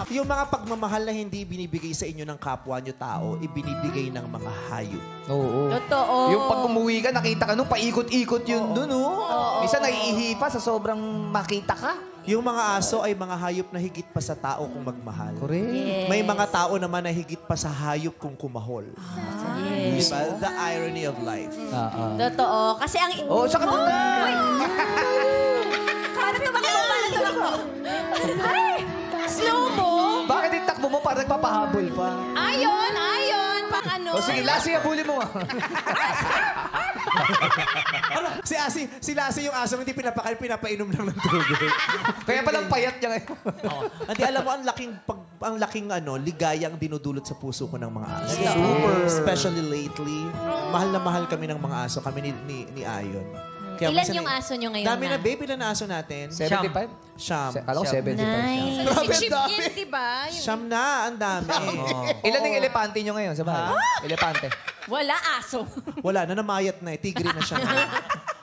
Yung mga pagmamahal na hindi binibigay sa inyo ng kapwa nyo tao, ibinibigay ng mga hayop. Oo. Totoo. Yung pag umuwi ka, nakita ka nung paikot-ikot yun dun, oh. Minsan naiihi pa sa sobrang makita ka. Yung mga aso ay mga hayop na higit pa sa tao kung magmahal. Correct. Yes. May mga tao naman na higit pa sa hayop kung kumahol. Yes. Diba? The irony of life. Totoo. Kasi ang... Oo, saka punta. Paano tumakbo? Paano tumakbo? Ay! Slow mo? Bakit yung takbo mo parang nagpapahabol pa? Ayon! Pang ano? O sige, Lassie, habulin mo. Ano? Si Lassie yung aso, hindi pinapakain, pinapainom lang ng tubig. Kaya palang payat niya ngayon. Hindi, alam mo, ang laking ligayang dinudulot sa puso ko ng mga aso. Yeah. Super. Especially lately. Mahal na mahal kami ng mga aso. Kami ni Ayon. Kaya Ilan minsan yung aso nyo ngayon Dami na, baby, na aso natin. 75? Siyam. Kala ko 75. Nice. Grabe, Si Chip dami. yun, diba? Siyam na, ang dami. Ilan yung elepante nyo ngayon sa bahay? Elepante. Wala aso. Wala na, namayat na eh. Tigre na siya.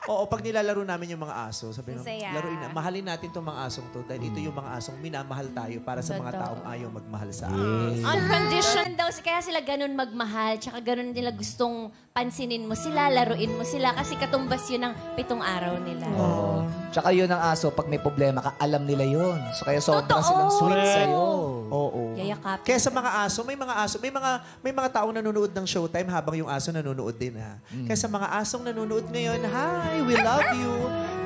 Oo, pag nilalaro namin yung mga aso, sabi namin, Saya. laruin na. Mahalin natin itong mga asong to dahil ito yung mga asong minamahal tayo para sa mga Totoo. taong ayaw magmahal sa atin. Unconditional daw. Kaya sila ganun magmahal. Tsaka ganun nila gustong pansinin mo sila, laruin mo sila. Kasi katumbas yun ng 7 araw nila. Oo. Tsaka yun ang aso, pag may problema ka, alam nila yun. So kaya sobrang Totoo. silang sweet sa'yo. Oo. Yayakap. Kaya sa mga aso, may mga taong nanonood ng Showtime habang yung aso nanonood din ha. Kaya sa mga asong nanonood ngayon, hi, we love you.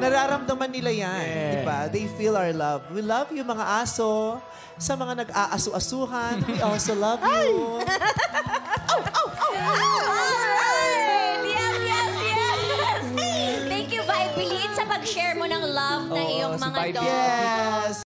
Nararamdaman nila yan. Diba? They feel our love. We love you mga aso. Sa mga nag-aaso-asuhan, we also love you. Yes. Thank you, Vibe Bilin, sa pag-share mo ng love na Oo, iyong si mga Vibe. dog. Yes.